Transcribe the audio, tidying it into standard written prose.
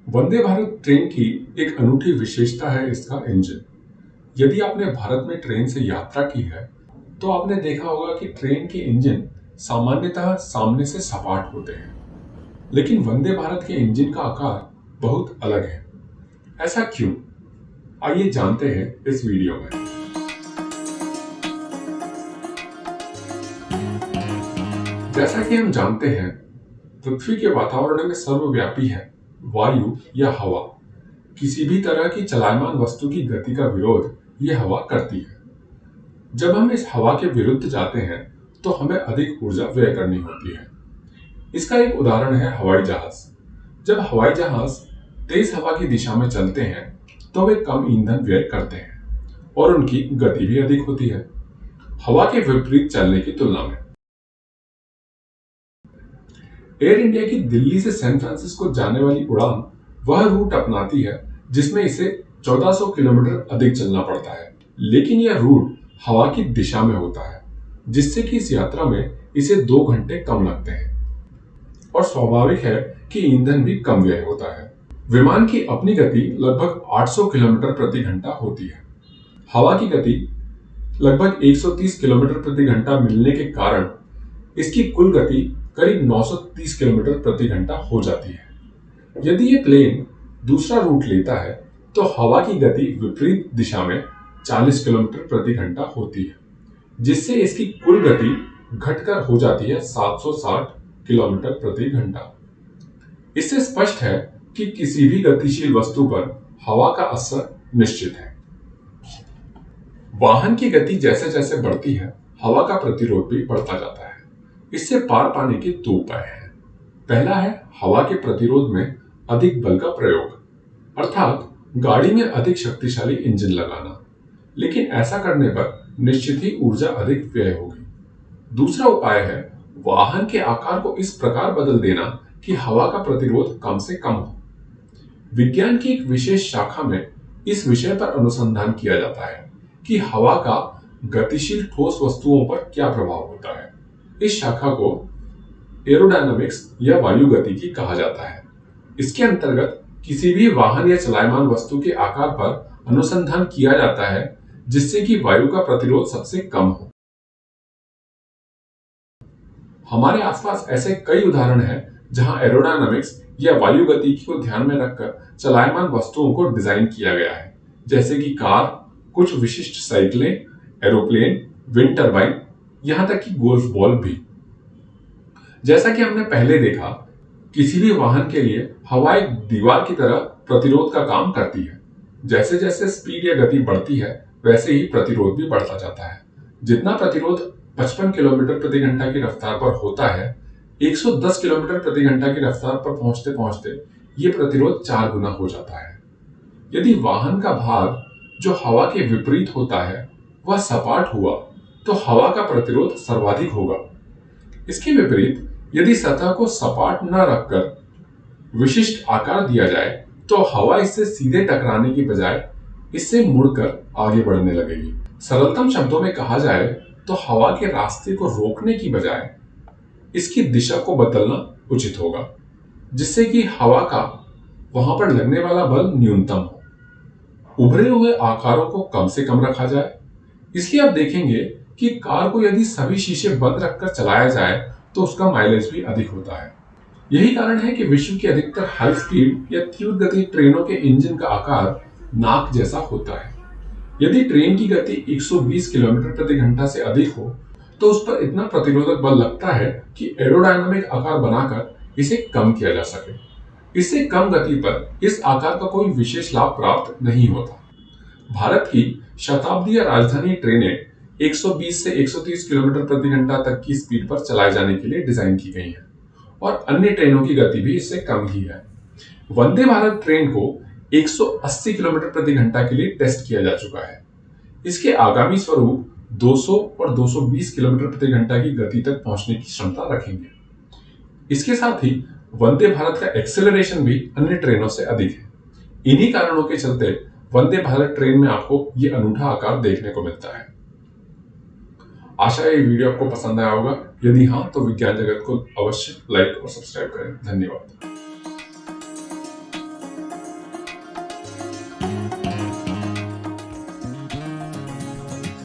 Vande Bharat train की एक अनूठी विशेषता है इसका इंजन। यदि आपने भारत में ट्रेन से यात्रा की है, तो आपने देखा होगा कि ट्रेन के इंजन सामान्यतः सामने से सपाट होते हैं, लेकिन वंदे भारत के इंजन का आकार बहुत अलग है। ऐसा क्यों? आइए जानते हैं इस वीडियो में। जैसा कि हम जानते हैं, पृथ्वी के वातावरण में सर्वव्यापी है वायु या हवा। किसी भी तरह की चलायमान वस्तु की गति का विरोध यह हवा करती है। जब हम इस हवा के विरुद्ध जाते हैं तो हमें अधिक ऊर्जा व्यय करनी होती है। इसका एक उदाहरण है हवाई जहाज। जब हवाई जहाज तेज हवा की दिशा में चलते हैं तो वे कम ईंधन व्यय करते हैं और उनकी गति भी अधिक होती है, हवा के विपरीत चलने की तुलना में। एयर इंडिया की दिल्ली से सैन फ्रांसिस्को जाने वाली उड़ान वह रूट अपनाती है जिसमें इसे 1400 किलोमीटर अधिक चलना पड़ता है, लेकिन यह रूट हवा की दिशा में होता है, जिससे कि इस यात्रा में इसे 2 घंटे कम लगते हैं और स्वाभाविक है कि ईंधन भी कम व्यय होता है। विमान की अपनी गति लगभग 800 किलोमीटर प्रति घंटा होती है। हवा की गति लगभग 130 किलोमीटर प्रति घंटा मिलने के कारण इसकी कुल गति करीब 930 किलोमीटर प्रति घंटा हो जाती है। यदि ये प्लेन दूसरा रूट लेता है तो हवा की गति विपरीत दिशा में 40 किलोमीटर प्रति घंटा होती है, जिससे इसकी कुल गति घटकर हो जाती है 760 किलोमीटर प्रति घंटा। इससे स्पष्ट है कि किसी भी गतिशील वस्तु पर हवा का असर निश्चित है। वाहन की गति जैसे जैसे बढ़ती है, हवा का प्रतिरोध भी बढ़ता जाता है। इससे पार पाने के 2 उपाय हैं। पहला है हवा के प्रतिरोध में अधिक बल का प्रयोग, अर्थात गाड़ी में अधिक शक्तिशाली इंजन लगाना, लेकिन ऐसा करने पर निश्चित ही ऊर्जा अधिक व्यय होगी। दूसरा उपाय है वाहन के आकार को इस प्रकार बदल देना कि हवा का प्रतिरोध कम से कम हो। विज्ञान की एक विशेष शाखा में इस विषय पर अनुसंधान किया जाता है कि हवा का गतिशील ठोस वस्तुओं पर क्या प्रभाव होता है। इस शाखा को एरोडायनामिक्स या वायुगतिकी कहा जाता है। इसके अंतर्गत किसी भी वाहन या चलायमान वस्तु के आकार पर अनुसंधान किया जाता है, जिससे कि वायु का प्रतिरोध सबसे कम हो। हमारे आसपास ऐसे कई उदाहरण हैं जहां एरोडायनामिक्स या वायुगतिकी को ध्यान में रखकर चलायमान वस्तुओं को डिजाइन किया गया है, जैसे कि कार, कुछ विशिष्ट साइकिलें, एरोप्लेन, विंड टरबाइन, यहां तक कि गोल्फ बॉल भी। जैसा कि हमने पहले देखा, किसी भी वाहन के लिए हवा एक दीवार की तरह प्रतिरोध का काम करती है। जैसे जैसे स्पीड या गति बढ़ती है, वैसे ही प्रतिरोध भी बढ़ता जाता है। जितना प्रतिरोध 55 किलोमीटर प्रति घंटा की रफ्तार पर होता है, 110 किलोमीटर प्रति घंटा की रफ्तार पर पहुंचते पहुंचते ये प्रतिरोध 4 गुना हो जाता है। यदि वाहन का भाग जो हवा के विपरीत होता है वह सपाट हुआ तो हवा का प्रतिरोध सर्वाधिक होगा। इसके विपरीत यदि सतह को सपाट न रखकर विशिष्ट आकार दिया जाए तो हवा इससे सीधे टकराने की बजाय इससे मुड़कर आगे बढ़ने लगेगी। सरलतम शब्दों में कहा जाए तो हवा के रास्ते को रोकने की बजाय इसकी दिशा को बदलना उचित होगा, जिससे कि हवा का वहां पर लगने वाला बल न्यूनतम हो, उभरे हुए आकारों को कम से कम रखा जाए। इसलिए आप देखेंगे कि कार को यदि सभी शीशे बंद रखकर चलाया जाए तो उसका माइलेज भी अधिक होता है। यही कारण है कि विश्व की अधिकतर हाई स्पीड या तीव्र गति ट्रेनों के इंजन का आकार नाक जैसा होता है। यदि ट्रेन की गति 120 किलोमीटर प्रति घंटा से अधिक हो तो उस पर इतना प्रतिरोधक बल लगता है कि एरोडायनामिक आकार बनाकर इसे कम किया जा सके। इससे कम गति पर इस आकार का कोई विशेष लाभ प्राप्त नहीं होता। भारत की शताब्दी या राजधानी ट्रेनें 120 से 130 किलोमीटर प्रति घंटा तक की स्पीड पर चलाए जाने के लिए डिजाइन की गई हैं और अन्य ट्रेनों की गति भी इससे कम ही है। वंदे भारत ट्रेन को 180 किलोमीटर प्रति घंटा के लिए टेस्ट किया जा चुका है। इसके आगामी स्वरूप 200 और 220 किलोमीटर प्रति घंटा की गति तक पहुंचने की क्षमता रखेंगे। इसके साथ ही वंदे भारत का एक्सेलरेशन भी अन्य ट्रेनों से अधिक है। इन्हीं कारणों के चलते वंदे भारत ट्रेन में आपको ये अनूठा आकार देखने को मिलता है। आशा है ये वीडियो आपको पसंद आया होगा। यदि हाँ, तो विज्ञान जगत को अवश्य लाइक और सब्सक्राइब करें। धन्यवाद।